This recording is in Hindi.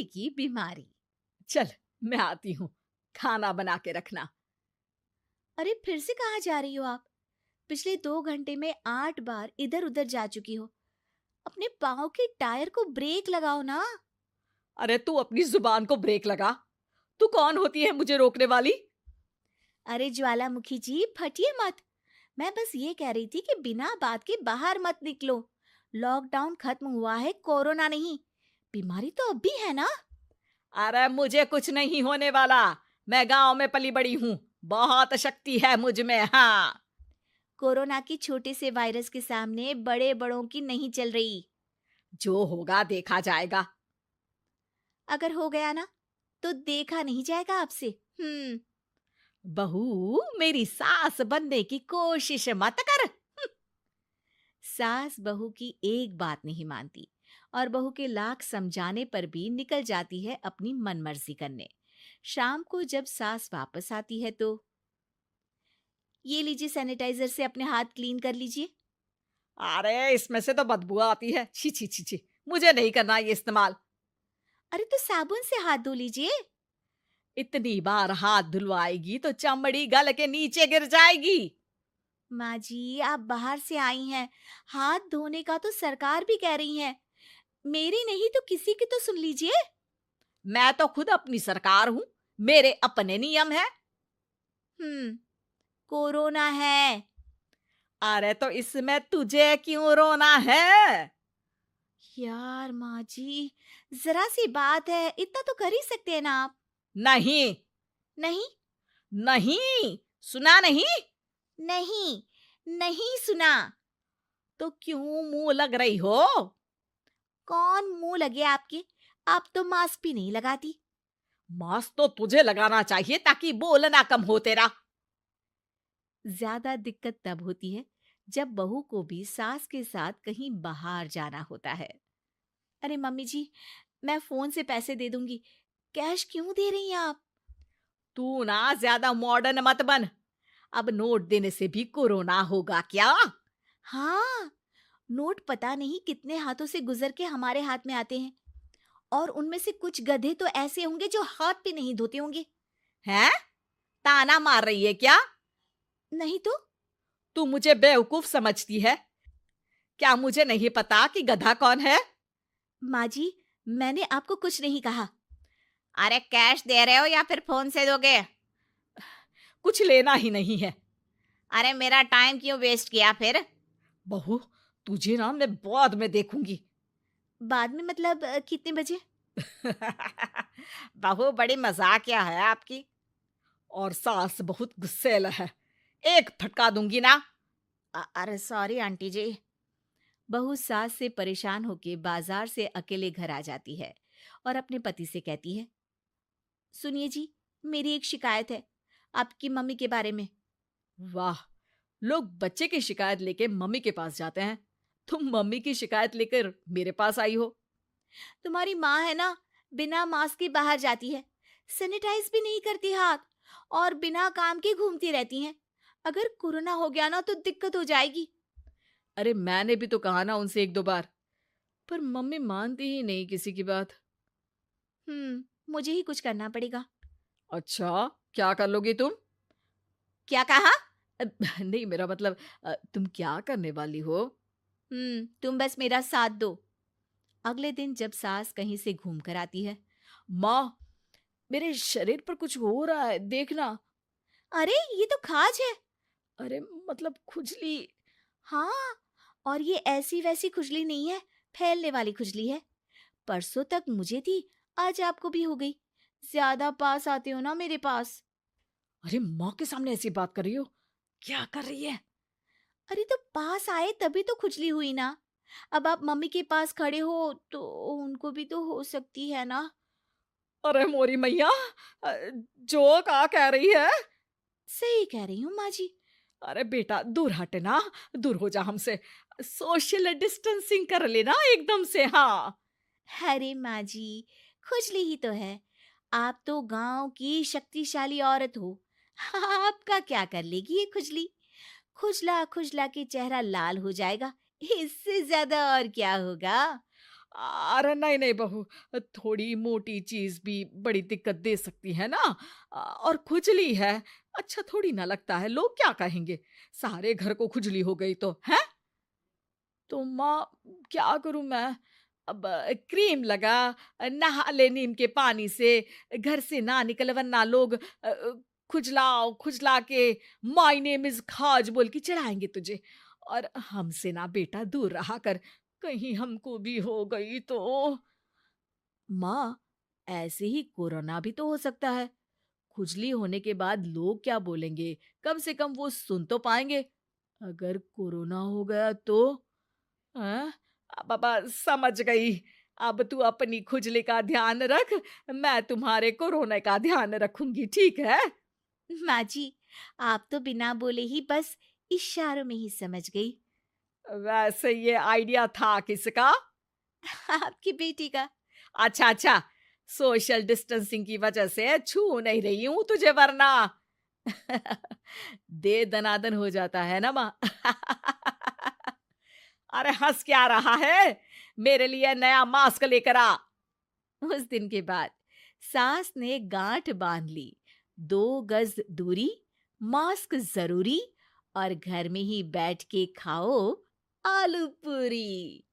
भाई की बीमारी। चल, मैं आती हूँ, खाना बना के रखना। अरे फिर से कहाँ जा रही हो आप? पिछले 2 घंटे में 8 बार इधर उधर जा चुकी हो। अपने पाँव के टायर को ब्रेक लगाओ ना। अरे तू अपनी जुबान को ब्रेक लगा। तू कौन होती है मुझे रोकने वाली? अरे ज्वालामुखी जी, फटिए मत। मैं बस ये कह रही थी कि बिना बात के बाहर मत निकलो। लॉकडाउन खत्म हुआ है, कोरोना नहीं। बीमारी तो अब भी है ना। अरे मुझे कुछ नहीं होने वाला। मैं गांव में पली बड़ी हूँ। बहुत शक्ति है मुझ में, हाँ। कोरोना की छोटे से वायरस के सामने बड़े बड़ों की नहीं चल रही। जो होगा देखा जाएगा। अगर हो गया ना, तो देखा नहीं जाएगा आपसे। बहू, मेरी सास बनने की कोशिश मत कर। सास बहू की एक बात नहीं मानती और बहू के लाख समझाने पर भी निकल जाती है अपनी मनमर्जी करने। शाम को जब सास वापस आती है तो, ये लीजिए सैनिटाइजर से अपने हाथ क्लीन कर लीजिए। अरे इसमें से तो बदबू आती है। छी छी छी छी। मुझे नहीं करना ये इस्तेमाल। अरे तो साबुन से हाथ धो लीजिए। इतनी बार हाथ धुलवाएगी तो चमड़ी गल के नीचे गिर जाएगी। माँ जी, आप बाहर से आई हैं, हाथ धोने का तो सरकार भी कह रही है। मेरी नहीं तो किसी की तो सुन लीजिए। मैं तो खुद अपनी सरकार हूँ। मेरे अपने नियम है। हम्म कोरोना है। अरे तो इसमें तुझे क्यों रोना है? यार माँ जी, जरा सी बात है, इतना तो कर ही सकते हैं ना आप। नहीं। नहीं। नहीं। सुना नहीं? नहीं। नहीं सुना। तो क्यों मुंह लग रही हो? कौन मुंह लगे आपके? आप तो मास्क भी नहीं लगाती। मास्क तो तुझे लगाना चाहिए ताकि बोलना कम हो तेरा। ज्यादा दिक्कत तब होती है जब बहू को भी सास के साथ कहीं बाहर जाना होता है। अरे मम्मी जी, मैं फोन से पैसे दे दूंगी। कैश क्यों दे रही हैं आप? तू ना ज्यादा मॉडर्न मत बन। अब नोट देने से भी कोरोना होगा क्या? हाँ, नोट पता नहीं कितने हाथों से गुजर के हमारे हाथ में आते हैं, और उनमें से कुछ गधे तो ऐसे होंगे जो हाथ भी नहीं धोते होंगे। हैं? ताना मार रही है क्या? नहीं तो। तू मुझे बेवकूफ समझती है? क्या मुझे नहीं पता कि गधा कौन है? माँ जी, मैंने आपको कुछ नहीं कहा। अरे कैश दे रहे हो या फिर फोन से दोगे? कुछ लेना ही नहीं है। अरे मेरा टाइम क्यों वेस्ट किया फिर? बहू, तुझे ना मैं बाद में देखूंगी। बाद में मतलब कितने बजे? बहू, बड़ी मजाकिया है आपकी। और सास बहुत गुस्सैल है। एक फटका दूंगी ना। अरे सॉरी आंटी जी। बहू सास से परेशान होके बाजार से अकेले घर आ जाती है और अपने पति से कहती है, सुनिए जी, मेरी एक शिकायत है आपकी मम्मी के बारे में। वाह, लोग बच्चे की शिकायत लेके मम्मी के पास जाते हैं। तुम मम्मी की शिकायत लेकर मेरे पास आई हो। तुम्हारी माँ है ना, बिना मास्क के बाहर जाती है, सैनिटाइज भी नहीं करती हाथ, और बिना काम के घूमती रहती हैं। अगर कोरोना हो गया ना तो दिक्कत हो जाएगी। अरे मैंने भी तो कहा ना उनसे एक दो बार, पर मम्मी मानती ही नहीं किसी की बात। मुझे ही कुछ करना पड़ेगा। अच्छा, क्या कर लोगी तुम? क्या कहा? अ, नहीं, मेरा मतलब तुम क्या करने वाली हो? तुम बस मेरा साथ दो। अगले दिन जब सास कहीं से घूम कर आती है, माँ, मेरे शरीर पर कुछ हो रहा है, देखना। अरे ये तो खाज है। अरे मतलब खुजली। हाँ, और ये ऐसी वैसी खुजली नहीं है, फैलने वाली खुजली है। परसों तक मुझे थी, आज आपको भी हो गई। ज्यादा पास आते हो ना मेरे पास। अरे माँ के सामने ऐसी बात कर रही हो? क्या कर रही है? अरे तो पास आए तभी तो खुजली हुई ना। अब आप मम्मी के पास खड़े हो तो उनको भी तो हो सकती है ना। अरे मोरी मैया, अ, जो का कह रही है? सही कह रही हूँ माँ जी। अरे बेटा, दूर हट ना। दूर हो जा हमसे। सोशल डिस्टेंसिंग कर लेना एकदम से, हाँ। अरे माँ जी, खुजली ही तो है। आप तो गांव की शक्तिशाली औरत हो। आपका क्या कर लेगी ये खुजली? खुजला खुजला के चेहरा लाल हो जाएगा, इससे ज्यादा और क्या होगा? अरे नहीं नहीं बहू, थोड़ी मोटी चीज भी बड़ी दिक्कत दे सकती है ना। और खुजली है, अच्छा थोड़ी ना लगता है, लोग क्या कहेंगे। सारे घर को खुजली हो गई तो है। तो माँ, क्या करूं मैं। अब क्रीम लगा, नहा ले नीम के पानी से, घर से ना निकल वरना लोग खुजलाओ खुजला के माय नेम इज खाज बोल के चढ़ाएंगे तुझे। और हमसे ना बेटा दूर रहा कर, कहीं हमको भी हो गई तो। माँ, ऐसे ही कोरोना भी तो हो सकता है। खुजली होने के बाद लोग क्या बोलेंगे, कम से कम वो सुन तो पाएंगे। अगर कोरोना हो गया तो। हाँ, बाबा समझ गई। अब तू अपनी खुजली का ध्यान रख, मैं तुम्हारे कोरोना का ध्यान रखूंगी, ठीक है। माँ जी, आप तो बिना बोले ही बस इशारों में ही समझ गई। वैसे ये आइडिया था किसका। आपकी बेटी का। अच्छा अच्छा, सोशल डिस्टेंसिंग की वजह से छू नहीं रही हूं तुझे वरना। दे दनादन हो जाता है ना माँ। अरे हंस क्या रहा है, मेरे लिए नया मास्क लेकर आ। उस दिन के बाद सास ने गांठ बांध ली। 2 गज दूरी, मास्क जरूरी, और घर में ही बैठ के खाओ आलू पूरी।